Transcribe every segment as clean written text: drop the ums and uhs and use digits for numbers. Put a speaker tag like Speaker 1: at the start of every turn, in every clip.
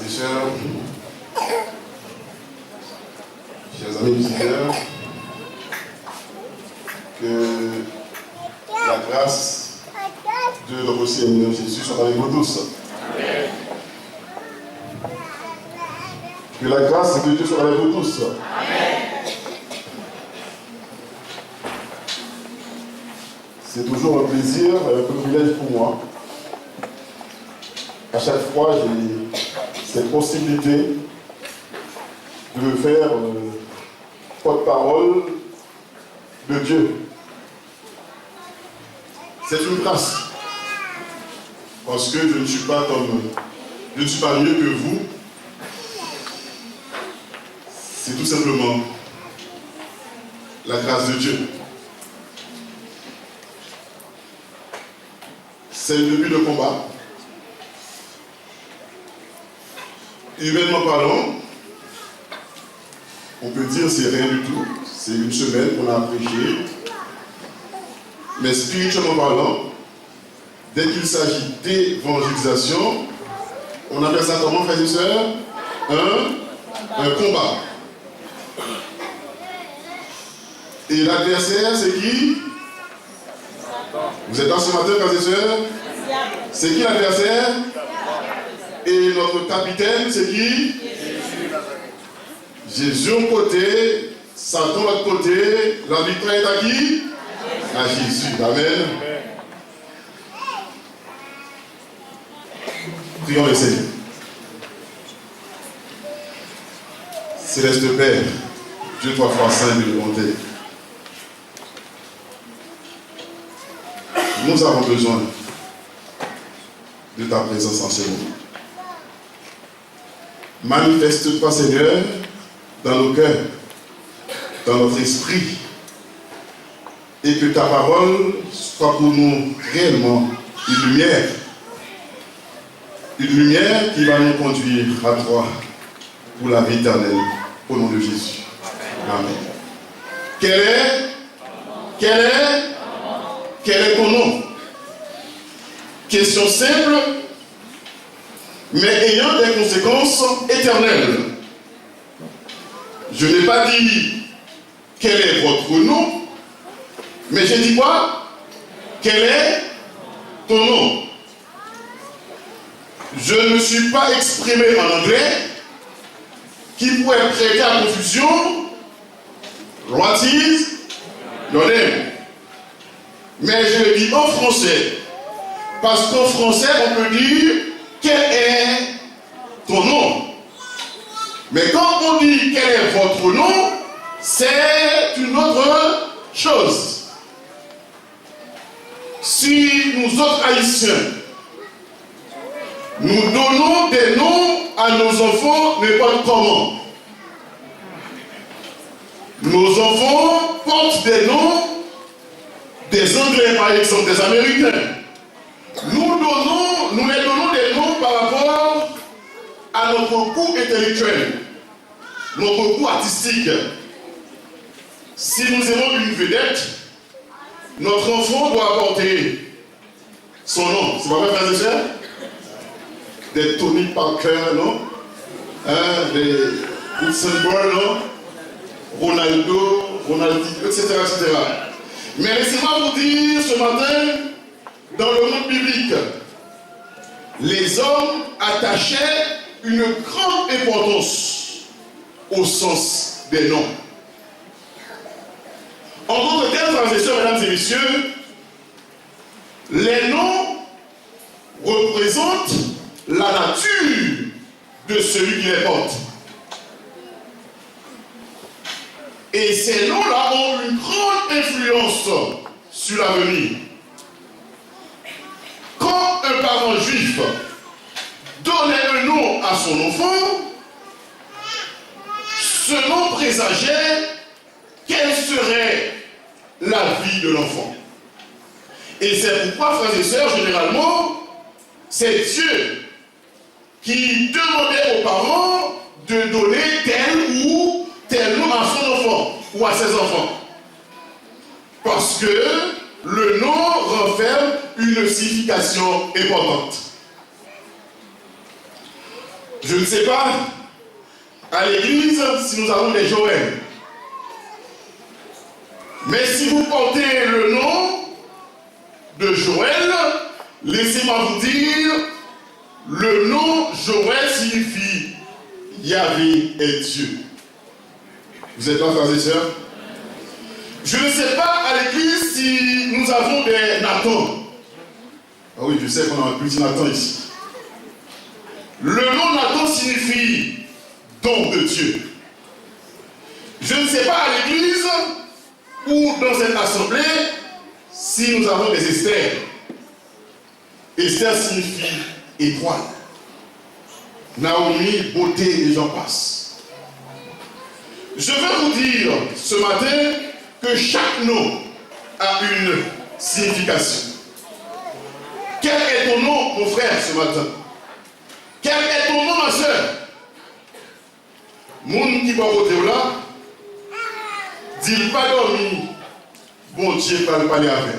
Speaker 1: et sœurs, chers amis visiteurs, que la grâce de notre Seigneur Jésus soit avec vous tous. Amen. Que la grâce de Dieu soit avec vous tous. Amen. C'est toujours un plaisir, un privilège pour moi. À chaque fois, j'ai cette possibilité de me faire porte-parole de Dieu. C'est une grâce. Parce que je ne suis pas mieux que vous. C'est tout simplement la grâce de Dieu. C'est le début de combat. Humainement parlant, on peut dire c'est rien du tout. C'est une semaine qu'on a prêché. Mais spirituellement parlant, dès qu'il s'agit d'évangélisation, on appelle ça comment, frères et sœurs? Un combat. Et l'adversaire, c'est qui? Vous êtes là ce matin, frères et sœurs? C'est qui l'adversaire? Et notre capitaine, c'est qui? Jésus au côté, Satan de l'autre côté. La victoire est à qui? À Jésus. Amen. Prions le Seigneur. Céleste Père, Dieu trois fois saint et de bonté. Nous avons besoin de ta présence en ce moment. Manifeste-toi, Seigneur, dans nos cœurs, dans notre esprit, et que ta parole soit pour nous réellement une lumière qui va nous conduire à toi pour la vie éternelle, au nom de Jésus. Amen. Quel est ton nom? Question simple, mais ayant des conséquences éternelles. Je n'ai pas dit quel est votre nom, mais j'ai dit quoi? Quel est ton nom? Je ne me suis pas exprimé en anglais qui pourrait prêter à confusion. What is your name? Mais je le dis en français, parce qu'en français on peut dire quel est ton nom. Mais quand on dit quel est votre nom, c'est une autre chose. Si nous autres Haïtiens, nous donnons des noms à nos enfants n'importe comment, nos enfants portent des noms des Anglais par exemple, des Américains. Nous les donnons des noms par rapport à notre goût intellectuel, notre goût artistique. Si nous aimons une vedette, notre enfant doit porter son nom. C'est pas vrai, frères et sœurs? Des Tony Parker, non? Des Hudson Boyle, non? Ronaldinho, etc., etc. Mais laissez-moi vous dire ce matin, dans le monde biblique, les hommes attachaient une grande importance au sens des noms. En d'autres termes, frères et sœurs, mesdames et messieurs, les noms représentent la nature de celui qui les porte. Et ces noms-là ont une grande influence sur l'avenir. Quand un parent juif donnait un nom à son enfant, ce nom présageait quelle serait la vie de l'enfant. Et c'est pourquoi, frères et sœurs, généralement, c'est Dieu qui demandait aux parents de donner tel ou tel nom à son enfant ou à ses enfants. Parce que le nom renferme une signification importante. Je ne sais pas à l'église si nous avons des Joël. Mais si vous portez le nom de Joël, laissez-moi vous dire, le nom Joël signifie Yahvé est Dieu. Vous êtes là, frères et sœurs? Je ne sais pas à l'église si nous avons des Nathan. Ah oui, je sais qu'on a un petit Nathan ici. Le nom Nathan signifie don de Dieu. Je ne sais pas à l'église ou dans cette assemblée si nous avons des Esther. Esther signifie étoile. Naomi, beauté et j'en passe. Je veux vous dire ce matin que chaque nom a une signification. Quel est ton nom, mon frère, ce matin? Quel est ton nom, ma soeur? Moun qui va côté là, dit pas dormi, bon Dieu va le parler avec.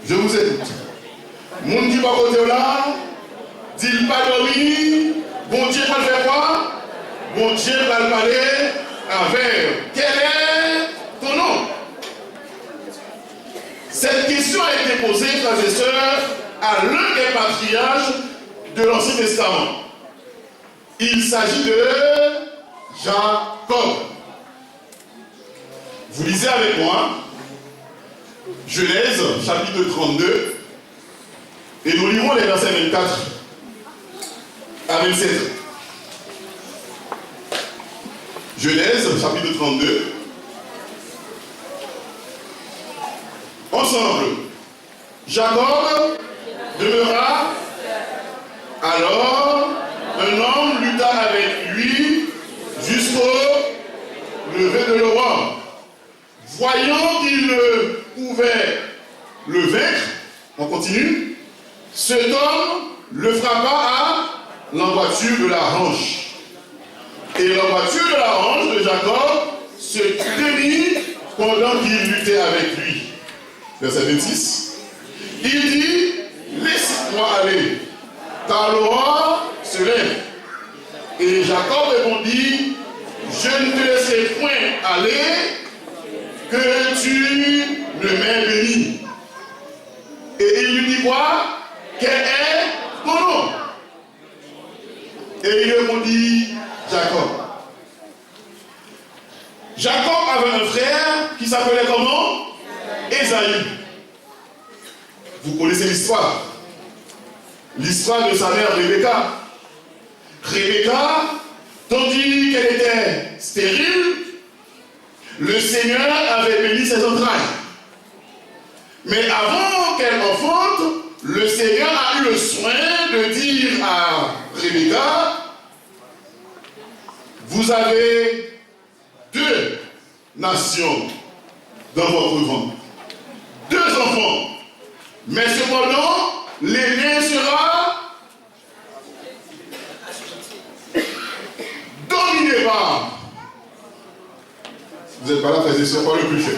Speaker 1: Je vous écoute. Moun qui va côté là, dit pas dormi, bon Dieu va le faire quoi? Bon Dieu va le parler avec. Quel est ton nom? Cette question a été posée, frères et sœurs, à l'un des patriarches de l'Ancien Testament. Il s'agit de Jacob. Vous lisez avec moi Genèse, chapitre 32, et nous lirons les versets 24 à 27. Genèse, chapitre 32. Ensemble, Jacob demeura. Alors, un homme lutta avec lui jusqu'au lever de l'aurore. Voyant qu'il ne pouvait le vaincre, on continue, cet homme le frappa à l'emboîture de la hanche. Et l'emboîture de la hanche de Jacob se démit pendant qu'il luttait avec lui. Verset 26. Il dit, laisse-moi aller, car l'aurore se lève. Et Jacob répondit, je ne te laisserai point aller, que tu ne m'aies béni. Et il lui dit quoi? Quel est ton nom? Et il répondit, Jacob. Jacob avait un frère qui s'appelait comment? Ésaü. Vous connaissez l'histoire. L'histoire de sa mère Rebecca. Rebecca, tandis qu'elle était stérile, le Seigneur avait béni ses entrailles. Mais avant qu'elle enfante, le Seigneur a eu le soin de dire à Rebecca, vous avez 2 nations dans votre ventre. 2 enfants. Mais cependant, l'aîné sera dominé par. Vous n'êtes pas là, frères et sœurs, par le péché.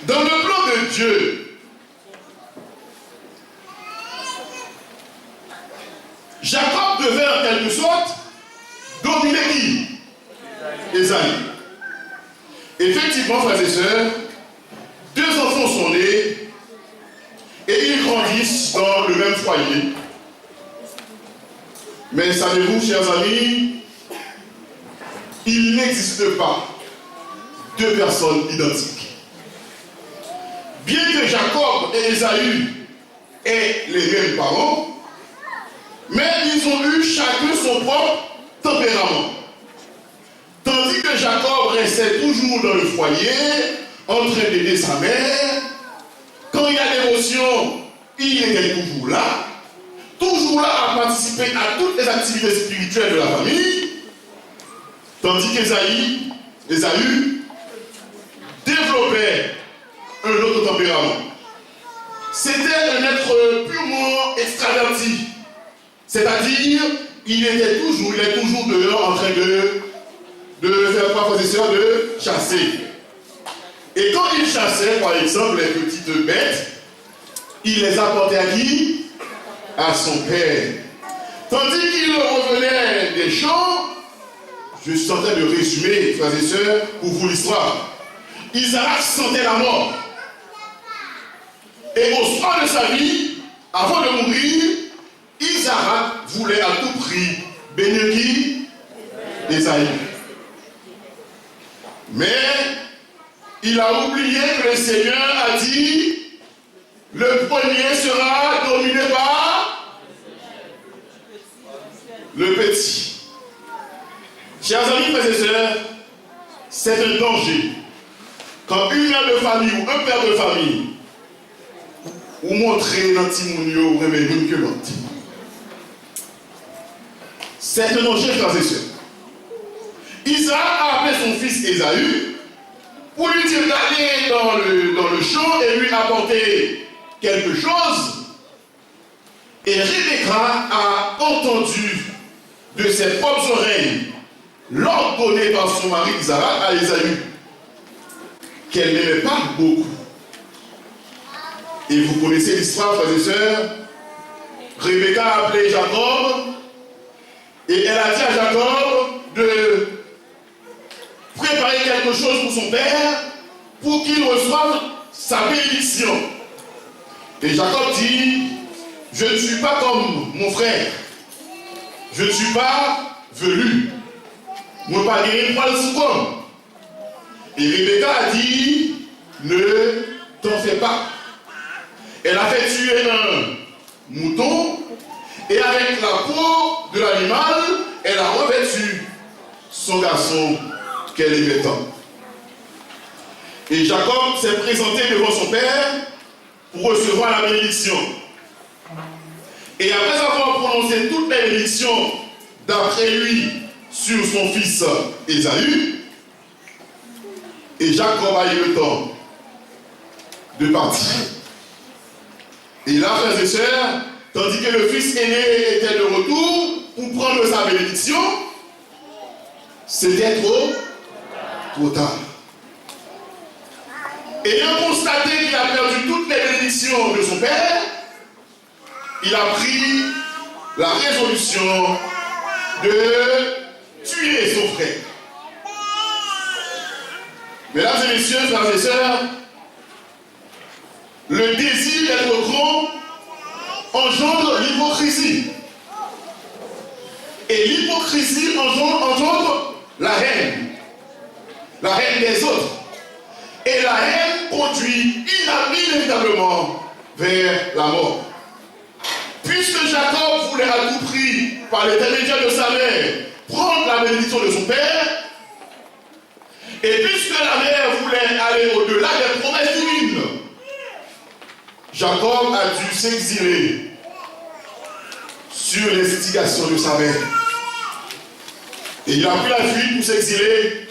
Speaker 1: Dans le plan de Dieu, Jacob devait en quelque sorte dominer qui? Ésaü. Effectivement, frères et sœurs, 2 enfants sont nés et ils grandissent dans le même foyer. Mais savez-vous, chers amis, il n'existe pas 2 personnes identiques. Bien que Jacob et Ésaü aient les mêmes parents, mais ils ont eu chacun son propre tempérament. Tandis que Jacob restait toujours dans le foyer, en train d'aider sa mère, quand il y a l'émotion, il était toujours là à participer à toutes les activités spirituelles de la famille, tandis qu'Ésaü développait un autre tempérament. C'était un être purement extraverti, c'est-à-dire il est toujours dehors en train de faire quoi, frères et sœurs, de chasser. Et quand il chassait, par exemple, les petites bêtes, il les apportait à qui? À son père. Tandis qu'il revenait des champs, je suis en train de résumer, frères et sœurs, pour vous l'histoire. Isaac sentait la mort. Et au soir de sa vie, avant de mourir, Isaac voulait à tout prix bénir qui? Esaü. Mais il a oublié que le Seigneur a dit, le premier sera dominé par le petit. Chers amis, frères et sœurs, c'est un danger. Quand une mère de famille ou un père de famille ou montrer dans Timounio ou remet que l'autre. C'est un danger, frères et sœurs. Isaac a appelé son fils Esaü pour lui dire d'aller dans le champ et lui apporter quelque chose. Et Rebecca a entendu de ses propres oreilles l'ordre donné par son mari Isaac à Esaü qu'elle n'aimait pas beaucoup. Et vous connaissez l'histoire, frères et sœurs. Rebecca a appelé Jacob et elle a dit à Jacob de préparer quelque chose pour son père pour qu'il reçoive sa bénédiction. Et Jacob dit, je ne suis pas comme mon frère, je ne suis pas velu, je ne pas gagner pas le souvent. Et Rebecca a dit, ne t'en fais pas. Elle a fait tuer un mouton et avec la peau de l'animal, elle a revêtu son garçon qu'elle aimait tant. Et Jacob s'est présenté devant son père pour recevoir la bénédiction. Et après avoir prononcé toutes les bénédictions d'après lui sur son fils Esaü, et Jacob a eu le temps de partir. Et là, frères et sœurs, tandis que le fils aîné était de retour pour prendre sa bénédiction, c'était trop tard. Ayant constaté qu'il a perdu toutes les bénédictions de son père, il a pris la résolution de tuer son frère. Mesdames et messieurs, frères et sœurs, le désir d'être grand engendre l'hypocrisie. Et l'hypocrisie engendre la haine des autres. Et la haine conduit inévitablement vers la mort. Puisque Jacob voulait à tout prix, par l'intermédiaire de sa mère, prendre la bénédiction de son père, et puisque la mère voulait aller au-delà des promesses divines, Jacob a dû s'exiler sur l'instigation de sa mère. Et il a pris la fuite pour s'exiler.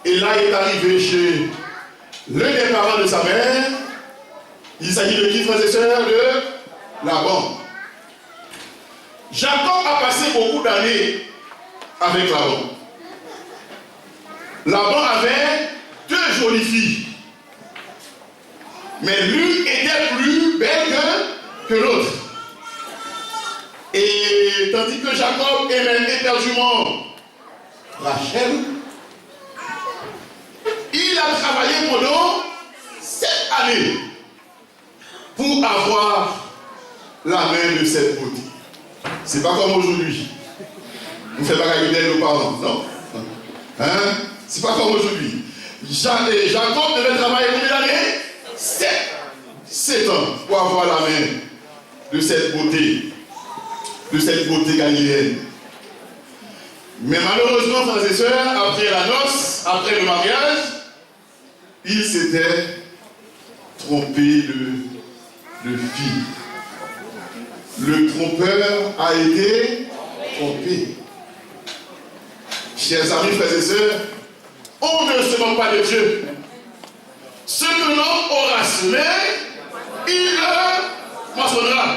Speaker 1: Et là, il est arrivé chez l'un des parents de sa mère. Il s'agit de qui, frères et sœurs? De Laban. Jacob a passé beaucoup d'années avec Laban. Laban avait 2 jolies filles. Mais l'une était plus belle que l'autre. Et tandis que Jacob aimait éperdument Rachel, il a travaillé pendant 7 années pour avoir la main de cette beauté. C'est pas comme aujourd'hui. On ne fait pas gagner nos parents, non? Hein? C'est pas comme aujourd'hui. Jacob devait travailler combien d'années? 7 ans pour avoir la main de cette beauté galiléenne. Mais malheureusement, frères et sœurs, après la noce, après le mariage, il s'était trompé de fille. Le trompeur a été trompé. Chers amis, frères et sœurs, on ne se moque pas de Dieu. Ce que l'homme aura semé, il le moissonnera.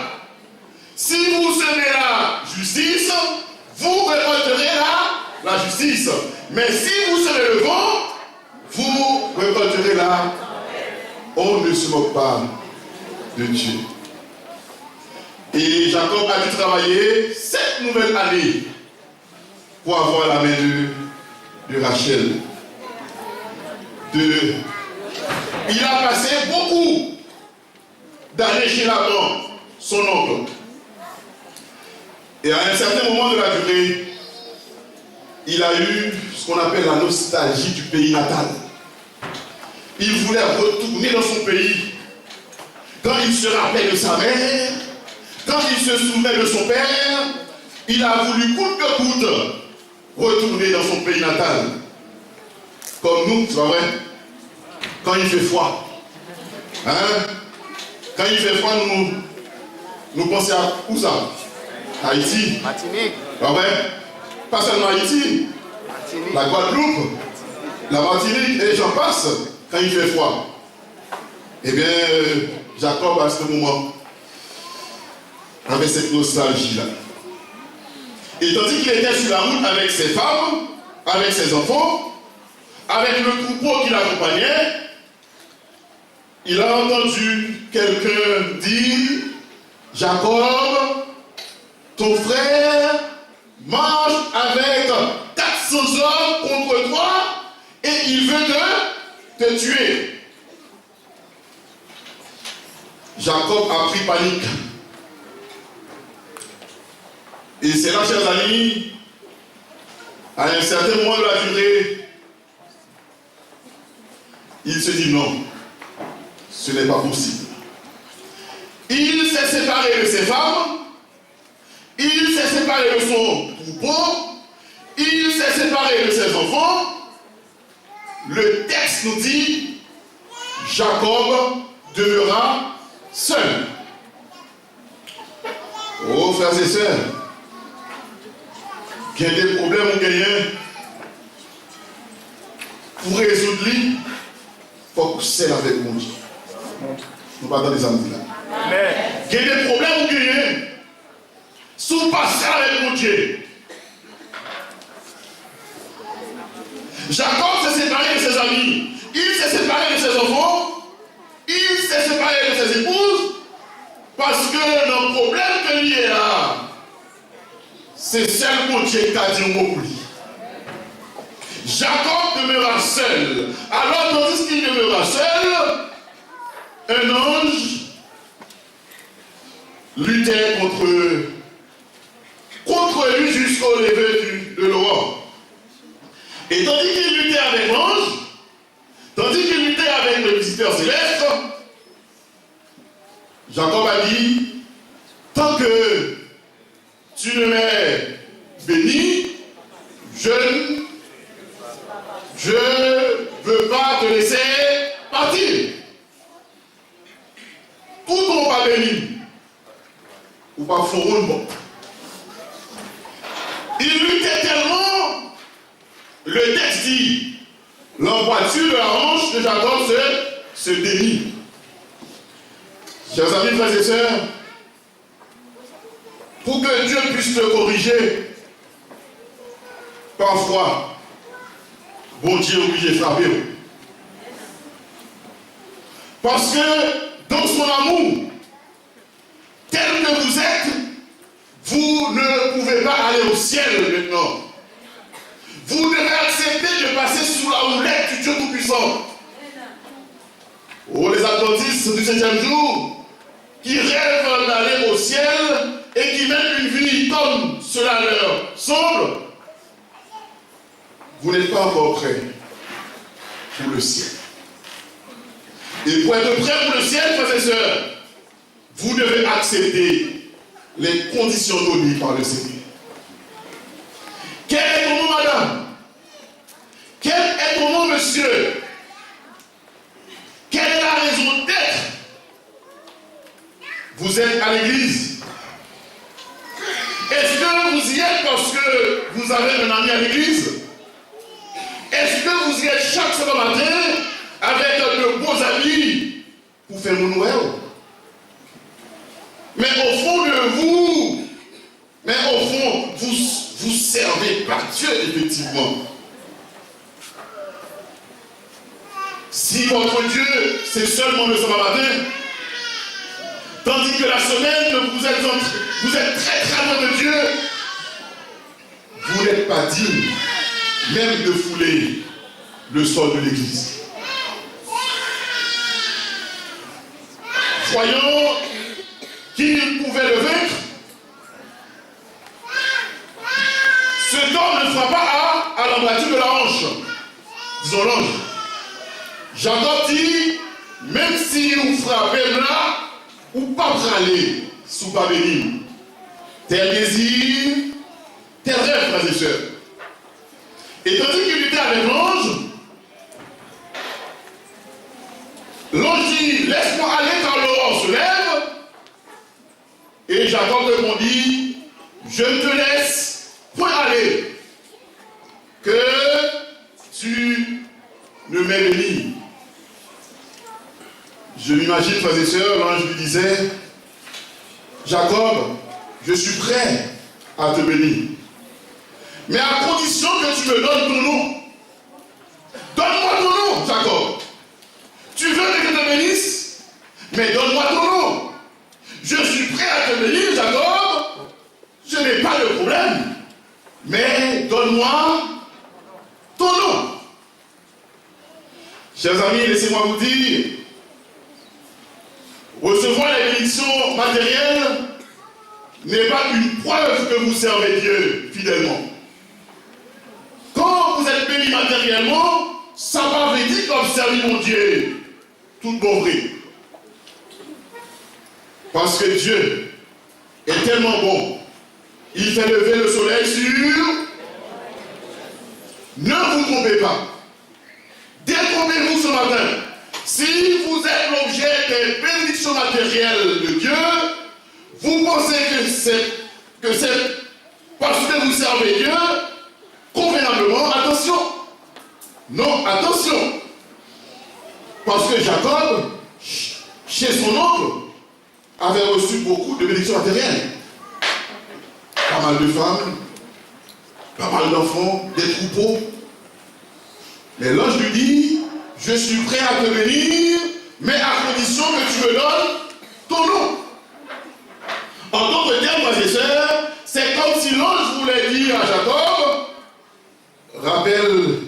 Speaker 1: Si vous semez la justice, vous récolterez la justice. Mais si vous semez le vent, vous récolterez on ne se moque pas de Dieu. Et Jacob a dû travailler 7 nouvelles années pour avoir la main de Rachel. Il a passé beaucoup d'années chez Laban, son oncle. Et à un certain moment de la durée, il a eu ce qu'on appelle la nostalgie du pays natal. Il voulait retourner dans son pays. Quand il se rappelle de sa mère, quand il se souvient de son père, il a voulu coûte que coûte retourner dans son pays natal. Comme nous, c'est pas vrai? Quand il fait froid. Hein? Quand il fait froid, nous pensons à où ça? Haïti.
Speaker 2: Martinique.
Speaker 1: Pas vrai? Pas seulement Haïti.
Speaker 2: Martinique.
Speaker 1: La Guadeloupe. La Martinique. Et j'en passe quand il fait froid. Eh bien, Jacob, à ce moment, avait cette nostalgie-là. Et tandis qu'il était sur la route avec ses femmes, avec ses enfants, avec le troupeau qui l'accompagnait, il a entendu quelqu'un dire: Jacob, ton frère marche avec 400 hommes contre toi et il veut te tuer. Jacob a pris panique. Et c'est là, chers amis, à un certain moment de la durée, il se dit non, ce n'est pas possible. Il s'est séparé de ses femmes, il s'est séparé de son troupeau, il s'est séparé de ses enfants. Le texte nous dit, Jacob demeura seul. Oh, frères et sœurs, qu'il y a des problèmes ou gagnés, pour résoudre les, il faut que c'est avec mon Dieu. Nous ne pas dans les amis là. Qu'il y a des problèmes ou gagnés, sous passer avec mon Dieu. Jacob s'est séparé de ses amis, il s'est séparé de ses enfants, il s'est séparé de ses épouses, parce que le problème qu'il y a là, c'est seul mon Dieu qui a dit un mot pour lui. Jacob demeura seul. Alors, tandis qu'il demeura seul, un ange luttait contre lui jusqu'au lever de l'aurore. Et tandis qu'il luttait avec l'ange, tandis qu'il luttait avec le visiteur céleste, Jacob a dit: tant que tu ne m'es béni, je ne veux pas te laisser partir. Tout ton pas béni, ou pas fort bon. Il luttait tellement, le texte dit, l'emboîture de la hanche de Jacob se dénie. Chers amis, frères et sœurs, pour que Dieu puisse te corriger, parfois, bon Dieu est obligé de frapper. Parce que dans son amour, tel que vous êtes, vous ne pouvez pas aller au ciel maintenant. Vous devez accepter de passer sous la houlette du Dieu Tout-Puissant. Oh, les adventistes du 7e jour, qui rêvent d'aller au ciel et qui mènent une vie comme cela leur semble, vous n'êtes pas encore prêts pour le ciel. Et pour être prêts pour le ciel, frères et sœurs, vous devez accepter les conditions données par le Seigneur. Quel est ton nom, madame? Quel est ton nom, monsieur? Quelle est la raison d'être? Vous êtes à l'église. Est-ce que vous y êtes parce que vous avez un ami à l'église? Est-ce que vous y êtes chaque semaine matin avec de beaux amis pour faire mon Noël? Mais au fond de vous, vous servez par Dieu, effectivement. Si votre Dieu, c'est seulement le sabbat matin, tandis que la semaine, vous êtes très très loin de Dieu, vous n'êtes pas digne même de fouler le sol de l'église. Voyons qu'il pouvait le vaincre. Cet homme ne frappa à l'embrasure de la hanche. Disons l'ange. Jacob dit, même si vous frappez là, ou pas praler sous pas béni. Tel désir, tel rêve, frères et sœurs. Et tandis qu'il était avec l'ange, l'ange dit, laisse-moi aller car l'aurore se lève. Et Jacob répondit, je ne te laisse point aller, que tu ne m'aies béni. Je m'imagine, frères et sœurs, l'ange lui disait, Jacob, je suis prêt à te bénir. Mais à condition que tu me donnes ton nom. Donne-moi ton nom, Jacob. Tu veux que je te bénisse, mais donne-moi ton nom. Je suis prêt à te bénir, Jacob. Je n'ai pas de problème. Mais donne-moi ton nom. Chers amis, laissez-moi vous dire, recevoir les bénédictions matérielles n'est pas une preuve que vous servez Dieu fidèlement. Quand vous êtes béni matériellement, ça va vous dire comme servir mon Dieu. Tout bon vrai. Parce que Dieu est tellement bon. Il fait lever le soleil sur... Ne vous trompez pas. Détrompez-vous ce matin. Si vous êtes l'objet des bénédictions matérielles de Dieu, vous pensez que c'est parce que vous servez Dieu convenablement, attention. Non, attention. Parce que Jacob, chez son oncle, avait reçu beaucoup de bénédictions matérielles. Pas mal de femmes, pas mal d'enfants, des troupeaux. Mais l'ange lui dit, je suis prêt à te bénir, mais à condition que tu me donnes ton nom. En d'autres termes, frères et sœurs, c'est comme si l'ange voulait dire à Jacob, rappelle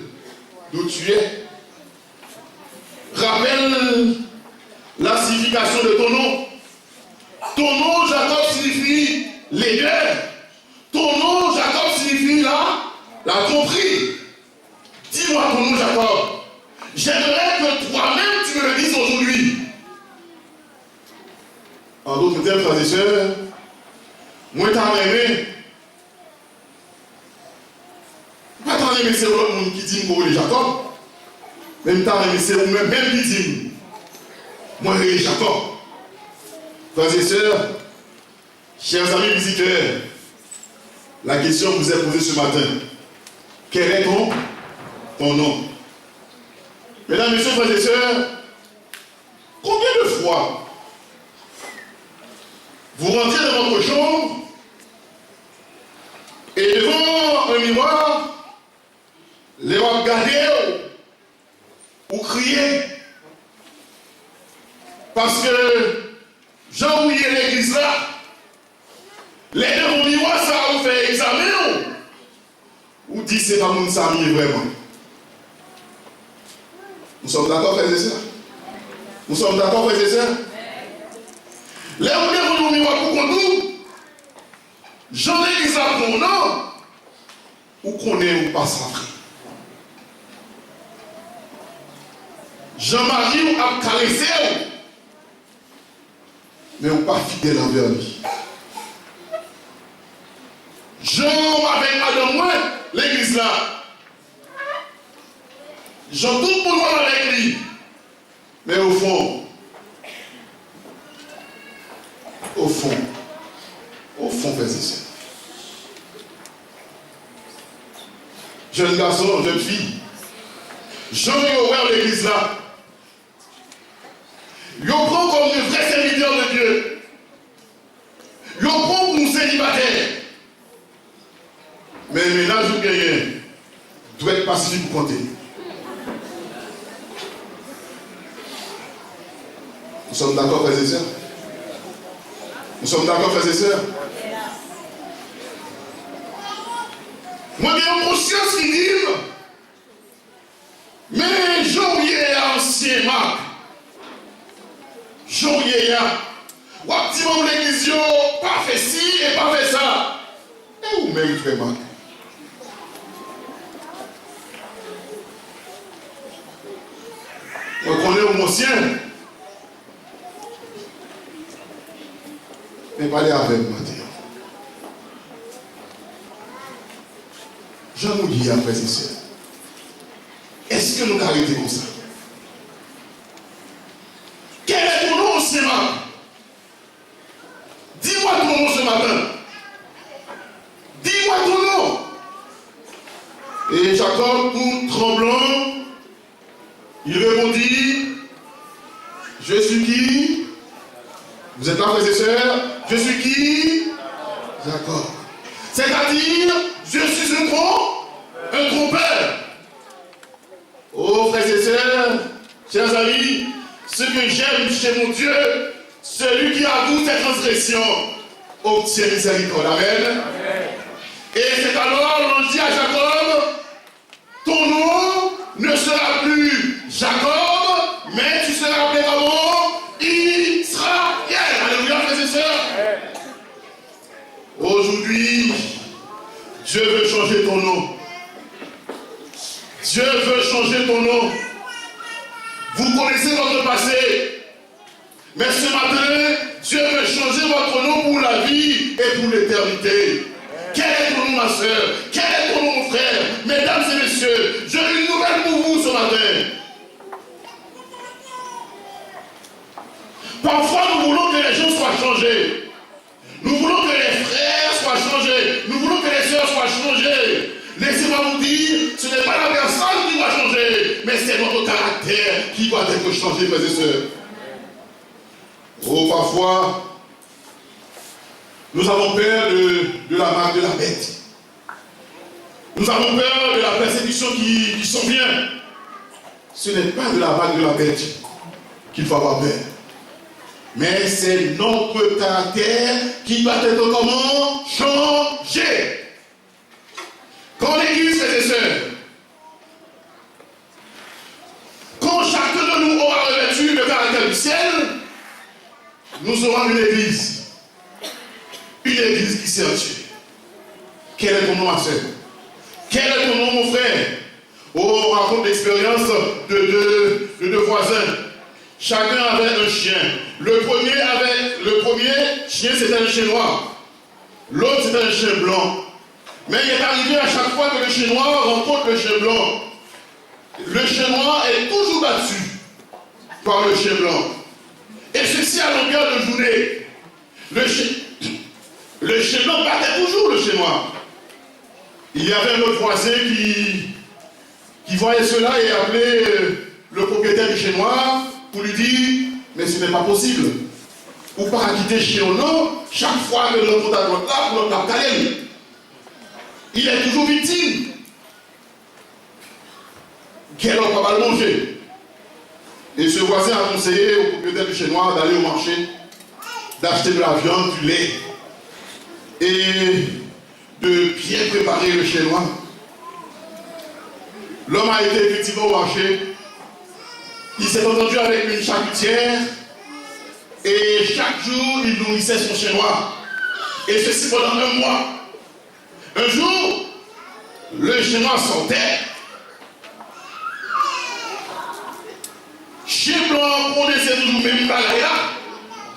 Speaker 1: d'où tu es. Rappelle la signification de ton nom. Ton nom, Jacob, signifie laideur. Ton nom, Jacob, signifie la tromperie. Dis-moi ton nom, Jacob. J'aimerais que toi-même tu me le dises aujourd'hui. En d'autres termes, frères et sœurs, moi t'en aimé. Pas t'en aimé, c'est l'autre monde qui dit moi, Jacob. Même t'en aimé, c'est vous-même qui dit moi, Jacob. Frères et sœurs, chers amis visiteurs, la question vous est posée ce matin. Quel est ton nom? Mesdames, messieurs, frères et sœurs, combien de fois vous rentrez dans votre chambre et devant un miroir, les regardez ou criez parce que Jean oublié l'église là, les devant miroir, ça vous fait examen ou dit c'est pas mon sami vraiment. Nous sommes d'accord, frères et sœurs? Nous sommes d'accord, frères et sœurs? Les gens qui ont mis pour nous, j'en ai dit ça pour nous, ou qu'on est ou pas sacré. Jean-Marie a caressé, mais ou pas fidèle envers lui. Jean avec Madame moi, l'église là. Jean tout le monde avec lui. Mais au fond, frères et sœurs. Jeune garçon, jeune fille, Jean est ouvert l'église là. Il prend comme de vrais serviteurs de Dieu. Il prend pour nous célibataires. Mais le ménage ou bien doit être pacifique pour compter. Nous sommes d'accord, frères et sœurs? Nous sommes d'accord, frères et sœurs? Moi, j'ai une conscience qui dit, mais j'aurais ancien Marc. J'aurais ou activement l'église, pas fait ci et pas fait ça. Et où même, frère Marc? On connaît au ancien. Mais parlez avec moi, Dieu. Jean nous dit à frères et sœurs, est-ce que nous avons arrêté comme ça? Quel est ton nom, ancien Marc? Dis-moi ton nom ce matin. Dis-moi ton nom. Et Jacob, tout tremblant, il répondit, je suis qui? Vous êtes là, frères et sœurs? Je suis qui? Jacob. C'est-à-dire, je suis un trompeur. Oh, frères et sœurs, chers amis, ce que j'aime chez mon Dieu, celui qui avoue ses transgressions obtient miséricorde. Amen. Et c'est alors l'on dit à Jacob, ton nom ne sera plus Jacob, mais tu seras appelé comment? Israël. Alléluia, frères et sœurs. Aujourd'hui, Dieu veut changer ton nom. Dieu veut changer ton nom. Vous connaissez votre passé. Mais ce matin, Dieu veut changer votre nom pour la vie et pour l'éternité. Quel est ton nom, ma soeur? Quel est ton nom, mon frère? Mesdames et messieurs, j'ai une nouvelle pour vous ce matin. Parfois, nous voulons que les gens soient changés. Nous voulons que les frères soient changés. Nous voulons que les sœurs soient changées. Laissez-moi vous dire, ce n'est pas la personne qui va changer, mais c'est notre caractère qui va être changé, frères et sœurs. Oh, parfois, nous avons peur de la marque de la bête. Nous avons peur de la persécution qui s'en vient. Ce n'est pas de la marque de la bête qu'il faut avoir peur. Mais c'est notre caractère qui va être comment? Changé. Quand l'église, frères et sœurs, quand chacun de nous aura revêtu le caractère du ciel, nous aurons une église. Une église qui sert Dieu. Quel est ton nom, ma soeur? Quel est ton nom, mon frère? Oh, on raconte l'expérience de deux voisins. Chacun avait un chien. Le premier chien, c'était un chien noir. L'autre, c'était un chien blanc. Mais il est arrivé à chaque fois que le chien noir rencontre le chien blanc. Le chien noir est toujours battu par le chien blanc. Et ceci à longueur de journée. Le chien blanc battait toujours le chien noir. Il y avait un autre voisin qui voyait cela et appelait le propriétaire du chien noir pour lui dire, mais ce n'est pas possible. Ou pas quitter chien ou non, chaque fois que l'on compte à droite là, pour l'autre la calme. Il est toujours victime. Quel homme va le manger? Et ce voisin a conseillé au propriétaire du chien noir d'aller au marché, d'acheter de la viande, du lait, et de bien préparer le chien noir. L'homme a été effectivement au marché. Il s'est entendu avec une charcutière et chaque jour il nourrissait son chien noir. Et ceci pendant un mois. Un jour, le chien noir sortait. Chien blanc, on essaie toujours même pas là.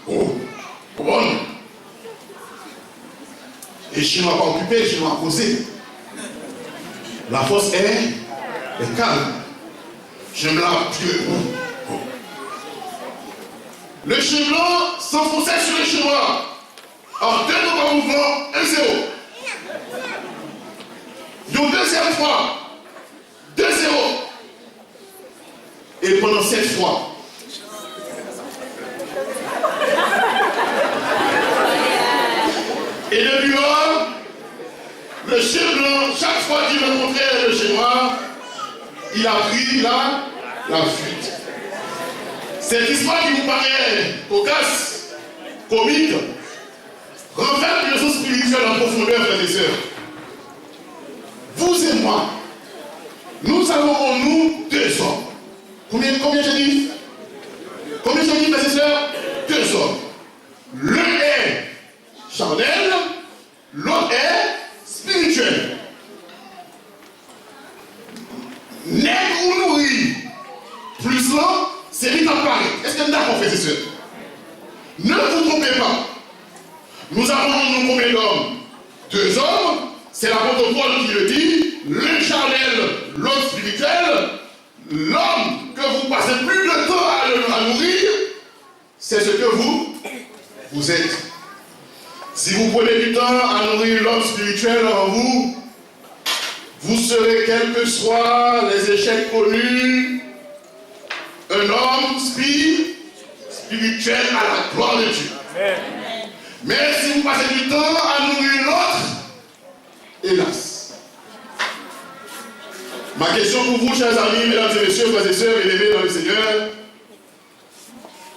Speaker 1: Oh, bon. Et chien noir pas occupé, chien noir posé. La fosse est calme. Chien blanc, le chien blanc s'enfonçait sur le chien noir. En deux fois mouvement, 1-0. Donc deuxième fois, 2-0. Et pendant 7 fois. Et depuis lors, le chien blanc, chaque fois qu'il rencontrait le chien noir, il a pris la fuite. Cette histoire qui vous paraît cocasse, comique, Refaites une leçon spirituelle en profondeur, frères et sœurs. Vous et moi, nous avons en nous deux hommes. Combien j'ai dit? Combien j'ai dit, frères et sœurs? Deux hommes. L'un est charnel, l'autre est spirituel. Nègre ou nourri, plus là, c'est vite en parler. Est-ce que nous d'accord, frères et sœurs? Ne vous trompez pas. Nous avons en nous combien d'hommes? Deux hommes, c'est l'apôtre Paul qui le dit, l'un charnel, l'autre spirituel. L'homme que vous passez plus de temps à nourrir, c'est ce que vous êtes. Si vous prenez du temps à nourrir l'homme spirituel en vous, vous serez, quels que soient les échecs connus, un homme spirituel à la gloire de Dieu. Amen. Mais si vous passez du temps à nourrir l'autre, hélas. Ma question pour vous, chers amis, mesdames et messieurs, frères et sœurs, bien-aimés dans le Seigneur,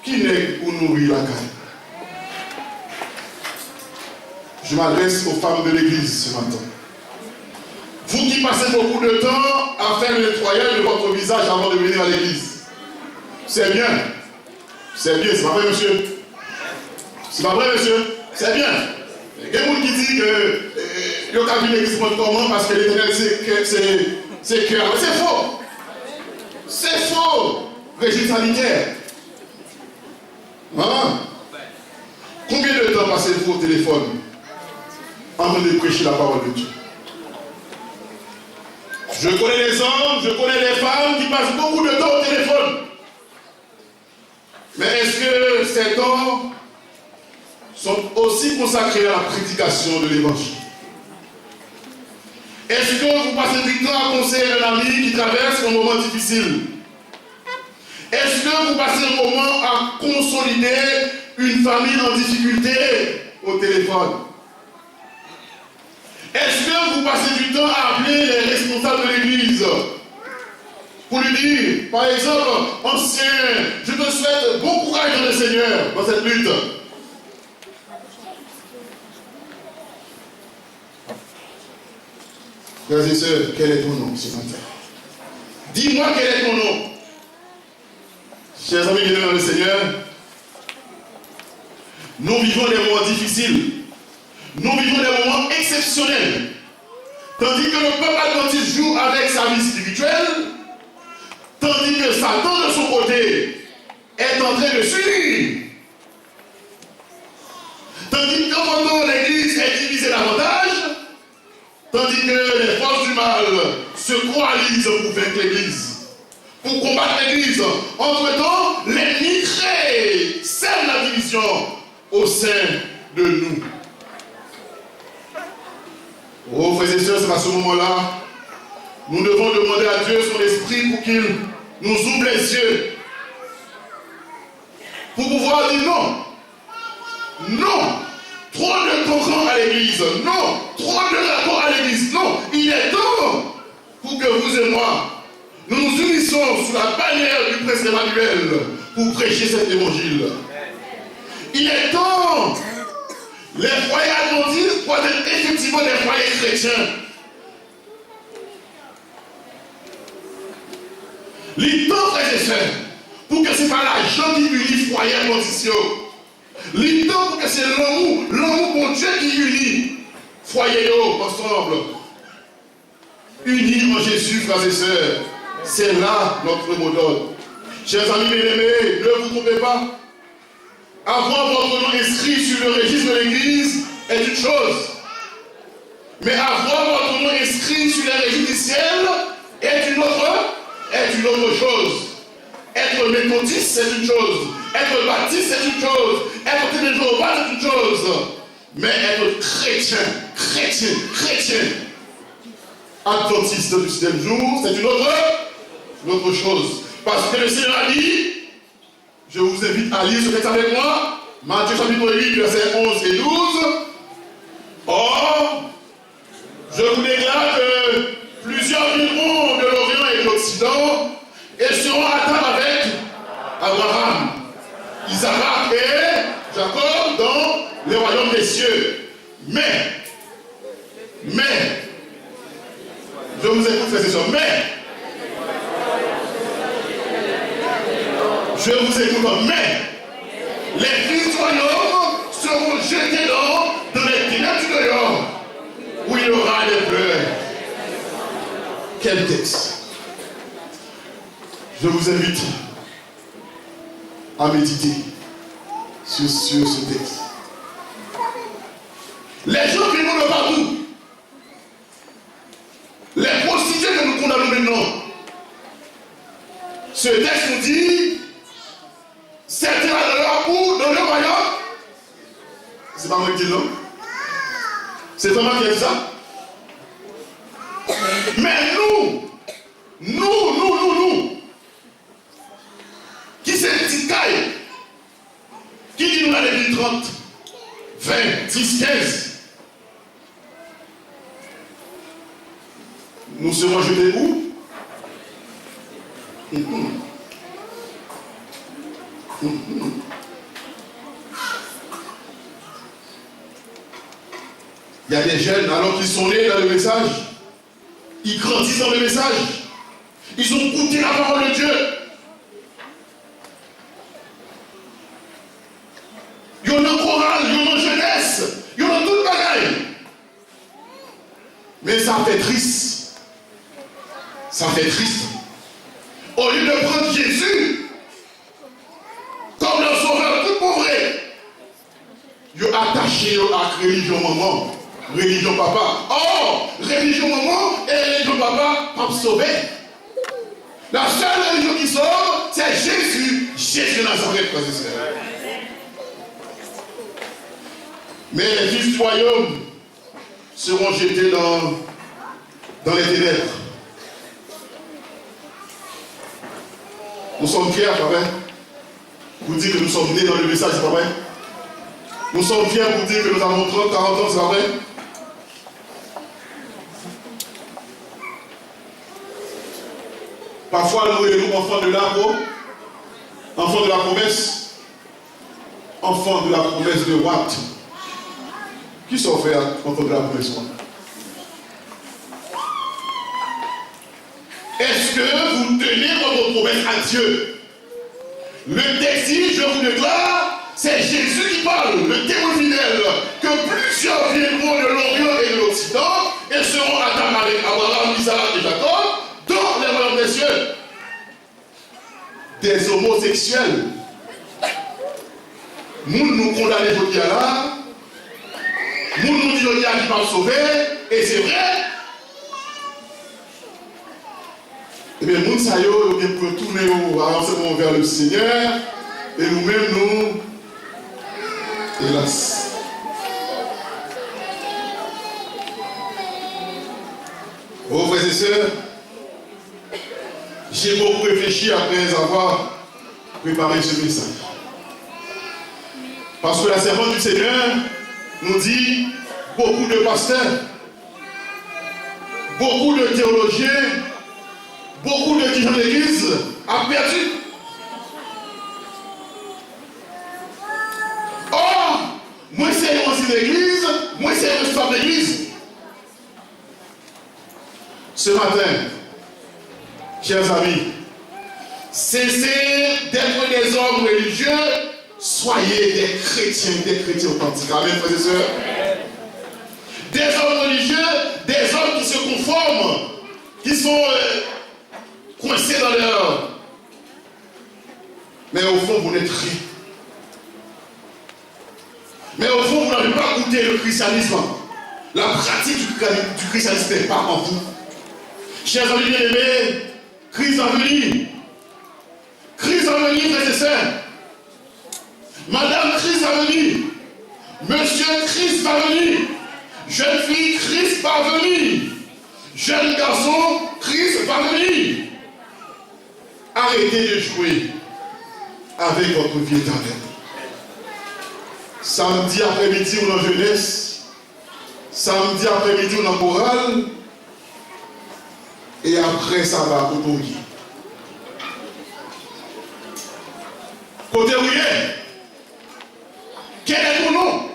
Speaker 1: qui n'est pour nourrir la carne? Je m'adresse aux femmes de l'église ce matin. Vous qui passez beaucoup de temps à faire le nettoyage de votre visage avant de venir à l'église. C'est bien. C'est bien, c'est pas vrai, monsieur? C'est pas vrai, monsieur? C'est bien. Il y a quelqu'un qui dit que il y a vu l'église comment parce que l'éternel c'est cœur. Mais c'est faux. C'est faux. Régime sanitaire. Hein? Combien de temps passez-vous au téléphone avant de prêcher la parole de Dieu? Je connais les hommes, je connais les femmes qui passent beaucoup de temps au téléphone. Mais est-ce que ces temps sont aussi consacrés à la prédication de l'évangile? Est-ce que vous passez du temps à conseiller un ami qui traverse un moment difficile? Est-ce que vous passez un moment à consolider une famille en difficulté au téléphone? Est-ce que vous passez du temps à appeler les responsables de l'église pour lui dire, par exemple, ancien, je te souhaite bon courage dans le Seigneur dans cette lutte? Frères et sœurs, quel est ton nom ce matin? Dis-moi quel est ton nom. Chers amis bien-aimés dans le Seigneur, nous vivons des moments difficiles. Nous vivons des moments exceptionnels. Tandis que le peuple adventiste joue avec sa vie spirituelle, tandis que Satan de son côté est en train de s'unir. Tandis que pendant l'église est divisée davantage, tandis que les forces du mal se coalisent pour vaincre l'église, pour combattre l'église. Entre-temps, l'ennemi crée, sème la division au sein de nous. Oh, frères et sœurs, c'est à ce moment-là, nous devons demander à Dieu son esprit pour qu'il nous ouvre les yeux. Pour pouvoir dire non. Non. Trop de concours à l'église. Non. Trop de rapports à l'église. Non. Il est temps pour que vous et moi, nous nous unissons sous la bannière du prince Emmanuel pour prêcher cet évangile. Il est temps. Les foyers adventistes doivent être effectivement des foyers chrétiens. Les temps, frères et sœurs, pour que ce n'est pas l'argent qui unit foyer adventiste. Les temps pour que c'est l'amour pour Dieu qui unit foyer ensemble. Unis en Jésus, frères et sœurs. C'est là notre mot d'ordre. Chers amis bien-aimés, ne vous trompez pas. Avoir votre nom inscrit sur le registre de l'Église est une chose. Mais avoir votre nom inscrit sur les registres du ciel est une autre chose. Être méthodiste, c'est une chose. Être baptiste, c'est une chose. Être témoin de Jéhovah, c'est une chose. Mais être chrétien, adventiste du 7e jour, c'est une autre chose. Parce que le Seigneur a dit, je vous invite à lire ce texte avec moi, Matthieu chapitre 8, versets 11 et 12. Or, je vous déclare que plusieurs viendront de l'Orient et de l'Occident et seront à table avec Abraham, Isaac et Jacob dans les royaumes des cieux. Je vous écoute, frères et sœurs. Mais, je vous écoute, mais, les fils du royaume seront jetés dans les ténèbres du dehors, où il y aura des pleurs. Quel texte? Je vous invite à méditer sur ce texte. Les gens qui vont de partout, les prostituées que nous condamnons maintenant, ce texte nous dit, c'est la dehors ou dans le royaume. C'est pas moi qui dis non. C'est Thomas qui a dit ça. Mais nous, qui c'est une petite taille, qui dit nous dans les 30, 20, 10, 15, nous serons jetés où? Il y a des jeunes, alors qu'ils sont nés dans le message, ils grandissent dans le message, ils ont goûté la parole de Dieu. Il y en a chorale, il y en a jeunesse, il y en a tout le bagaille. Mais ça fait triste. Ça fait triste. Au lieu de prendre Jésus comme le sauveur tout pour vrai, ils ont attaché à la religion maman, religion papa. Or, religion maman et religion papa pas sauver. La seule religion qui sauve, c'est Jésus, Jésus Nazareth, frères et sœurs. Mais les fils du royaume seront jetés dans les ténèbres. Nous sommes fiers, pas vrai? Pour dire que nous sommes nés dans le message, c'est pas vrai? Nous sommes fiers pour dire que nous avons 30, 40 ans, c'est pas vrai? Parfois, nous sommes enfants de l'arbre, enfants de la promesse, enfants de la promesse de Watt. Qui sont faits enfants de la promesse? Est-ce que vous tenez votre promesse à Dieu? Le texte dit, je vous déclare, c'est Jésus qui parle, le témoin fidèle, que plusieurs viendront de l'Orient et de l'Occident et seront à table avec Abraham, Isaac et Jacob dans les royaumes des cieux. Des homosexuels. Nous condamnons pour qu'il y a là. Nous disons qu'il y a qui va sauver, et c'est vrai. Eh bien, nous savons qu'il faut tourner avancer vers le Seigneur, et nous-mêmes, nous, hélas. Oh, frères et sœurs, j'ai beaucoup réfléchi après avoir préparé ce message. Parce que la servante du Seigneur nous dit beaucoup de pasteurs, beaucoup de théologiens, beaucoup de dirigeants d'église ont perdu. Or, moi c'est aussi l'église, moi c'est le sport d'église. Ce matin, chers amis, cessez d'être des hommes religieux, soyez des chrétiens authentiques. Amen, frères et sœurs. Des hommes religieux, des hommes qui se conforment, qui sont coincés dans leur. Mais au fond, vous n'êtes rien. Mais au fond, vous n'avez pas goûté le christianisme. La pratique du christianisme n'est pas en vous. Chers amis bien-aimés, Christ a venu. Christ a venu, frères et sœurs. Madame Christ va venir. Monsieur Christ va venir. Jeune fille, Christ va venir. Jeune garçon, Christ va venir. Arrêtez de jouer avec votre vie éternelle. Samedi après-midi, on est en jeunesse. Samedi après-midi, on est en chorale. Et après, ça va au Tongi. Côté où il est? Quel est ton nom?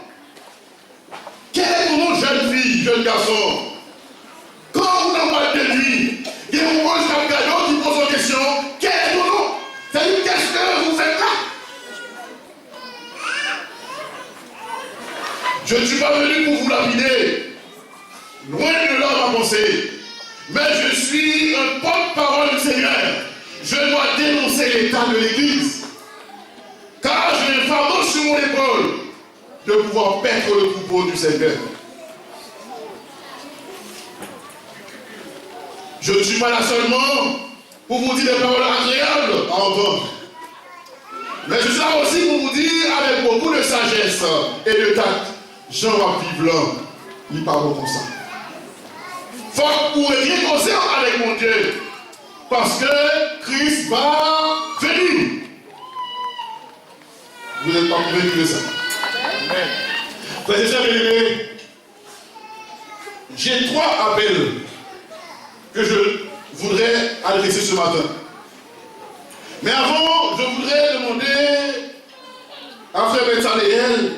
Speaker 1: Quel est ton nom, jeune fille, jeune garçon? Quand on en parle de Dieu, contaminé. Loin de là ma pensée. Mais je suis un porte-parole du Seigneur. Je dois dénoncer l'état de l'Église. Car j'ai un fardeau sur mon épaule de pouvoir paître le troupeau du Seigneur. Je ne suis pas là seulement pour vous dire des paroles agréables à entendre. Mais je suis là aussi pour vous dire avec beaucoup de sagesse et de tact. Jean va vivre là. Il parle comme ça. Faut que vous ayez conscience avec mon Dieu. Parce que Christ va venir. Vous n'êtes pas convaincus de ça. Amen. Frères et sœurs bien-aimés, j'ai 3 appels que je voudrais adresser ce matin. Mais avant, je voudrais demander à Frère Betsaléel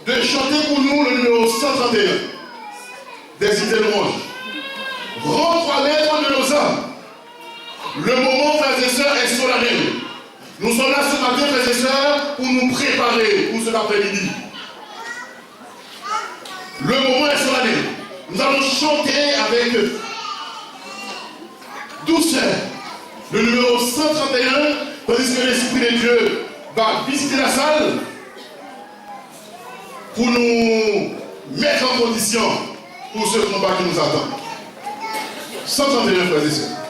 Speaker 1: de chanter pour nous le numéro 131 des idées louanges. Rentre à l'aide de nos âmes. Le moment, frères et sœurs, est solennel. Nous sommes là ce matin, frères et sœurs, pour nous préparer pour cet après-midi. Le moment est solennel. Nous allons chanter avec douceur le numéro 131, tandis que l'Esprit de Dieu va visiter la salle pour nous mettre en condition pour ce combat qui nous attend. 131, frères et sœurs.